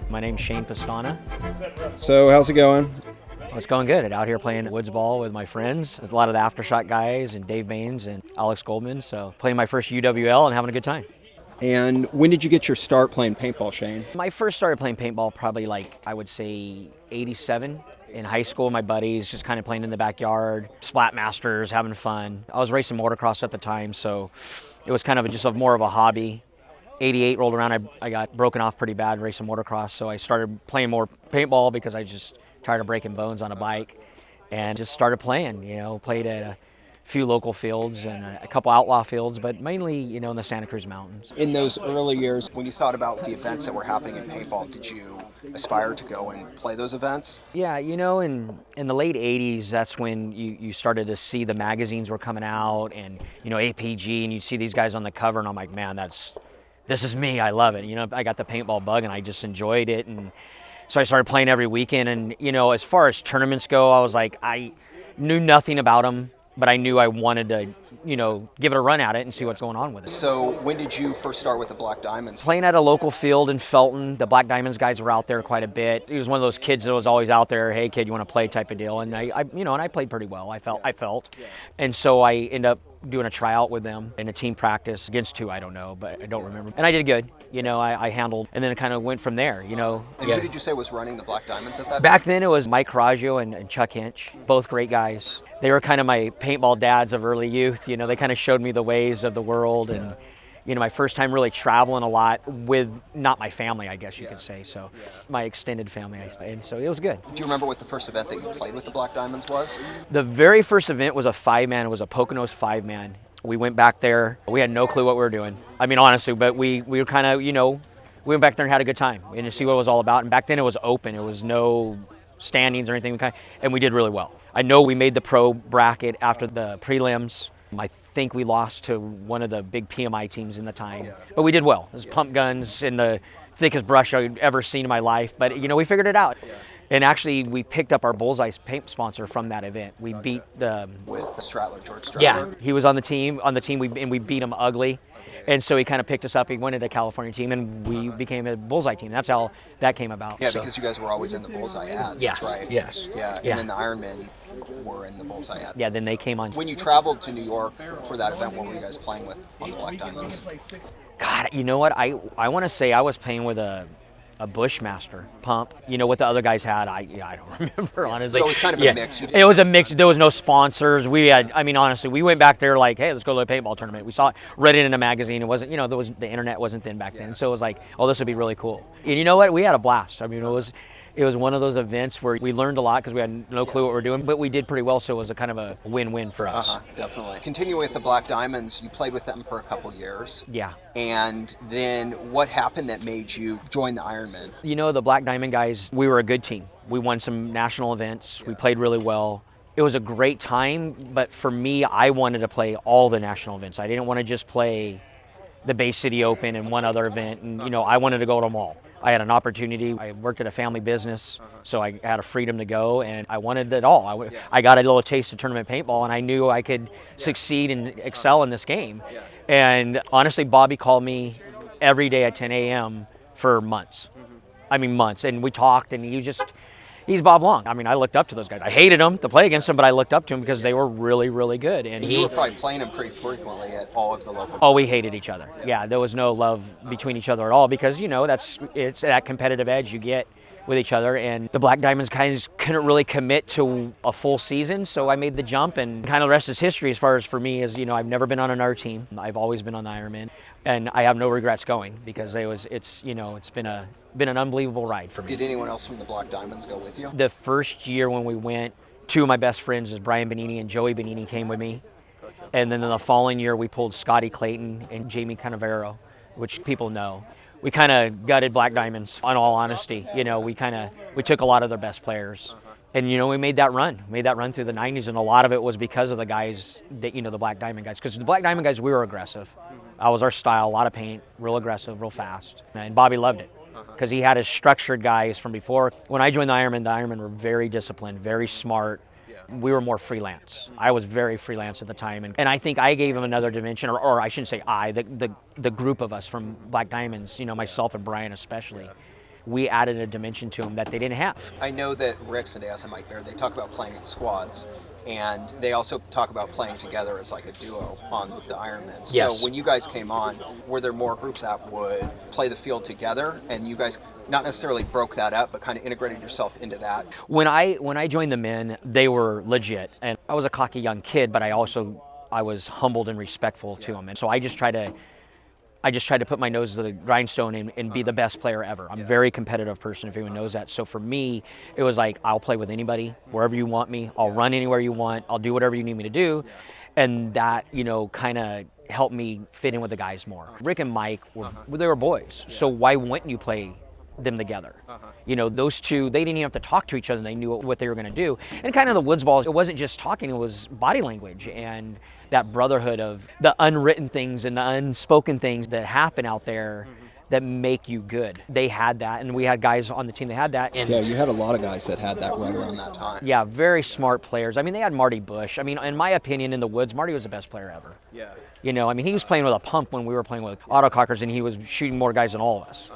My name's Pestana. So how's it going? It's going good. Out here playing woods ball with my friends. There's a lot of the Aftershock guys and Dave Baines and Alex Goldman. So playing my first UWL and having a good time. And when did you get your start playing paintball, Shane? I first started playing paintball probably I would say 87. In high school, my buddies just kind of playing in the backyard, Splatmasters, having fun. I was racing Motorcross at the time, so it was kind of just more of a hobby. 88 rolled around, I got broken off pretty bad racing Motorcross, so I started playing more paintball because I just tired of breaking bones on a bike and just started playing, played at a few local fields and a couple outlaw fields, but mainly, in the Santa Cruz mountains. In those early years, when you thought about the events that were happening in paintball, did you aspire to go and play those events? Yeah, in the late 80s, that's when you started to see the magazines were coming out and, APG, and you see these guys on the cover, and I'm like, man, this is me, I love it. I got the paintball bug and I just enjoyed it. And so I started playing every weekend. And, as far as tournaments go, I was like, I knew nothing about them, but I knew I wanted to, give it a run at it and see what's going on with it. So when did you first start with the Black Diamonds? Playing at a local field in Felton. The Black Diamonds guys were out there quite a bit. He was one of those kids that was always out there, hey kid, you want to play type of deal. And I played pretty well, I felt. And so I ended up doing a tryout with them in a team practice against two, I don't know, but I don't remember. And I did good. I handled, and then it kind of went from there, And who did you say was running the Black Diamonds at that Back time? then it was Mike Carraggio and Chuck Hendsch, both great guys. They were kind of my paintball dads of early youth. They kind of showed me the ways of the world and, my first time really traveling a lot with not my family, I guess you could say. So my extended family, and so it was good. Do you remember what the first event that you played with the Black Diamonds was? The very first event was a 5-man. It was a Poconos 5-man. We went back there. We had no clue what we were doing. I mean, honestly, but we were kind of, we went back there and had a good time and to see what it was all about. And back then it was open. It was no standings or anything. And we did really well. I know we made the pro bracket after the prelims. I think we lost to one of the big PMI teams in the time. But we did well. It was pump guns in the thickest brush I've ever seen in my life. But, we figured it out. And actually, we picked up our Bullseye paint sponsor from that event. We beat the... With Stratler, George Stratler? Yeah, he was on the team, we beat him ugly. And so he kind of picked us up. He went into a California team, and we became a Bullseye team. That's how that came about. Yeah, because you guys were always in the Bullseye ads, yes, that's right? Yes. Yeah, and then the Ironmen were in the Bullseye ads. Yeah, then they came on. When you traveled to New York for that event, what were you guys playing with on the Black Diamonds? God, you know what? I want to say I was playing with a Bushmaster pump. What the other guys had, I don't remember, honestly. So it was kind of a mix. It was a mix. There was no sponsors. We had, honestly, we went back there like, hey, let's go to a paintball tournament. We saw it, read it in a magazine. It wasn't, the internet wasn't thin back then. So it was like, oh, this would be really cool. And you know what? We had a blast. It was one of those events where we learned a lot because we had no clue what we were doing, but we did pretty well, so it was a kind of a win-win for us. Definitely. Continuing with the Black Diamonds, you played with them for a couple years. Yeah. And then what happened that made you join the Ironmen? The Black Diamond guys, we were a good team. We won some national events. We played really well. It was a great time, but for me, I wanted to play all the national events. I didn't want to just play the Bay City Open and one other event, and I wanted to go to them all. I had an opportunity. I worked at a family business, so I had a freedom to go, and I wanted it all. I got a little taste of tournament paintball, and I knew I could succeed and excel in this game. And honestly, Bobby called me every day at 10 a.m. for months. Months. And we talked, and he's Bob Long. I looked up to those guys. I hated them to play against them, but I looked up to them because they were really, really good. And you were probably playing them pretty frequently at all of the local Oh, we hated each other. Yeah, there was no love between each other at all because, it's that competitive edge you get with each other. And the Black Diamonds kind of couldn't really commit to a full season, so I made the jump, and kind of the rest is history as far as for me is, I've never been on another team. I've always been on the Ironman, and I have no regrets going because it's been an unbelievable ride for me. Did anyone else from the Black Diamonds go with you? The first year when we went, two of my best friends is Brian Benini and Joey Benini came with me. And then in the following year, we pulled Scotty Clayton and Jamie Canavero, which people know. We kind of gutted Black Diamonds, in all honesty. We took a lot of their best players. And, we made that run through the 90s, and a lot of it was because of the guys, that the Black Diamond guys. Because the Black Diamond guys, we were aggressive. That was our style, a lot of paint, real aggressive, real fast. And Bobby loved it because he had his structured guys from before. When I joined the Ironmen were very disciplined, very smart. We were more freelance. I was very freelance at the time, and I think I gave him another dimension, or I shouldn't say the group of us from Black Diamonds, myself and Brian especially, we added a dimension to him that they didn't have. I know that Rick Sandeas and Mike Baird, they talk about playing in squads, and they also talk about playing together as like a duo on the Ironmen. So Yes. when you guys came on, were there more groups that would play the field together, and you guys not necessarily broke that up, but kind of integrated yourself into that? When I joined the men, they were legit, and I was a cocky young kid, but I was humbled and respectful to them, and so I just tried to put my nose to the grindstone and be the best player ever. I'm a very competitive person, if anyone knows that. So for me, it was like, I'll play with anybody, wherever you want me. I'll run anywhere you want. I'll do whatever you need me to do. And that, kind of helped me fit in with the guys more. Rick and Mike, they were boys. So why wouldn't you play them together? Those two, they didn't even have to talk to each other, and they knew what they were going to do. And kind of the Woods Balls, it wasn't just talking, it was body language and that brotherhood of the unwritten things and the unspoken things that happen out there that make you good. They had that, and we had guys on the team that had that. And Yeah, you had a lot of guys that had that right around that time. yeah, very smart players. I mean, they had Marty Bush. I mean, in my opinion, in the Woods, Marty was the best player ever. Yeah. He was playing with a pump when we were playing with autocockers, and he was shooting more guys than all of us.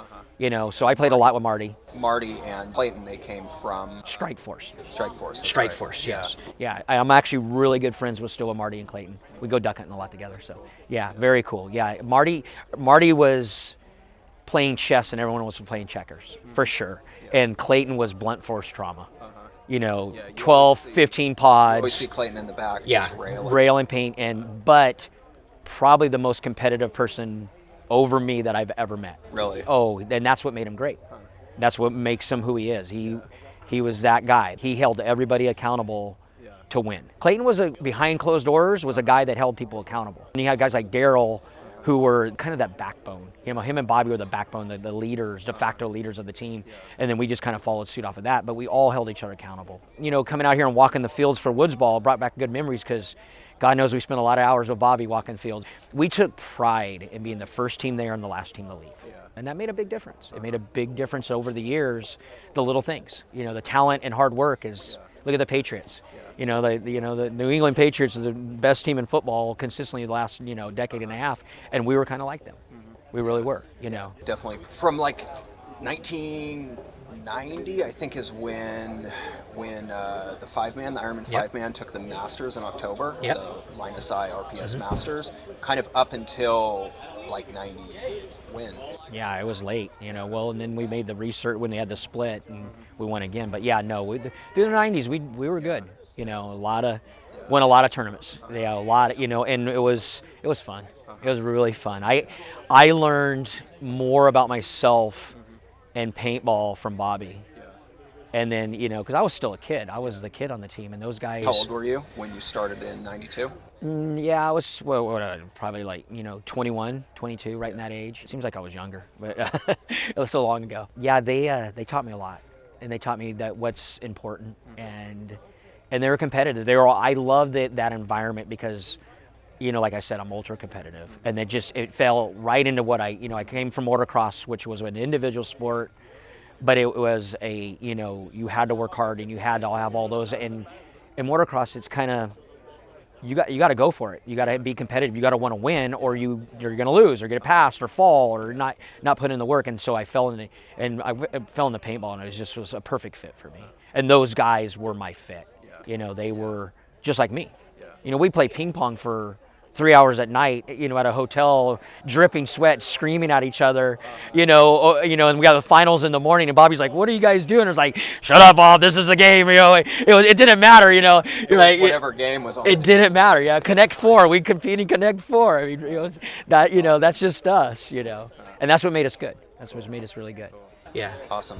So I played a lot with Marty. Marty and Clayton, they came from Strike Force. Strike Force. that's Strike right. Force, yes. Yeah, I'm actually really good friends with Marty and Clayton. We go duck hunting a lot together, so yeah, very cool. Yeah, Marty was playing chess and everyone was playing checkers, for sure. And Clayton was blunt force trauma. 12, 15 pods. You always see Clayton in the back, Yeah, just railing. rail and paint, but probably the most competitive person over me that I've ever met. Really? Oh, and that's what made him great. That's what makes him who he is. He was that guy. He held everybody accountable to win. Clayton was behind closed doors, was a guy that held people accountable. And you had guys like Daryl, who were kind of that backbone. Him and Bobby were the backbone, the leaders, de facto leaders of the team. And then we just kind of followed suit off of that, but we all held each other accountable. Coming out here and walking the fields for Woods Ball brought back good memories, because God knows we spent a lot of hours with Bobby walking fields. We took pride in being the first team there and the last team to leave. And that made a big difference. It made a big difference over the years, the little things. The talent and hard work is, look at the Patriots. The New England Patriots are the best team in football consistently the last, decade and a half, and we were kind of like them. We really were, Definitely. From like 1990, I think, is when the five-man, the Ironman five-man, took the Masters in October, the Linus I RPS Masters, kind of up until like 90 when. Yeah, it was late, well, and then we made the research when they had the split, and we won again. But yeah, no, through the 90s, we were good. Won a lot of tournaments. Yeah, a lot of, and it was fun. It was really fun. I learned more about myself and paintball from Bobby. And then, because I was still a kid. I was the kid on the team, and those guys. How old were you when you started in 92? Yeah, I was probably like 21, 22, right in that age. It seems like I was younger, but it was so long ago. Yeah, they taught me a lot, and they taught me that what's important, and they were competitive. I loved that environment because, like I said, I'm ultra competitive, and it fell right into what I came from Motorcross, which was an individual sport, but it was you had to work hard and you had to have all those. And in Motorcross, it's kind of, you got to go for it. You got to be competitive. You got to want to win, or you're going to lose, or get passed, or fall, or not put in the work. And so I fell in the paintball, and it was a perfect fit for me. And those guys were my fit. They were just like me. We played ping pong for 3 hours at night, at a hotel, dripping sweat, screaming at each other, and we got the finals in the morning, and Bobby's like, "What are you guys doing?" It's like, "Shut up, Bob, this is the game." It didn't matter, Whatever game was on. It didn't matter, yeah. Connect Four, we compete in Connect Four. I mean, that's just us, and that's what made us good. That's what made us really good. Yeah. Awesome.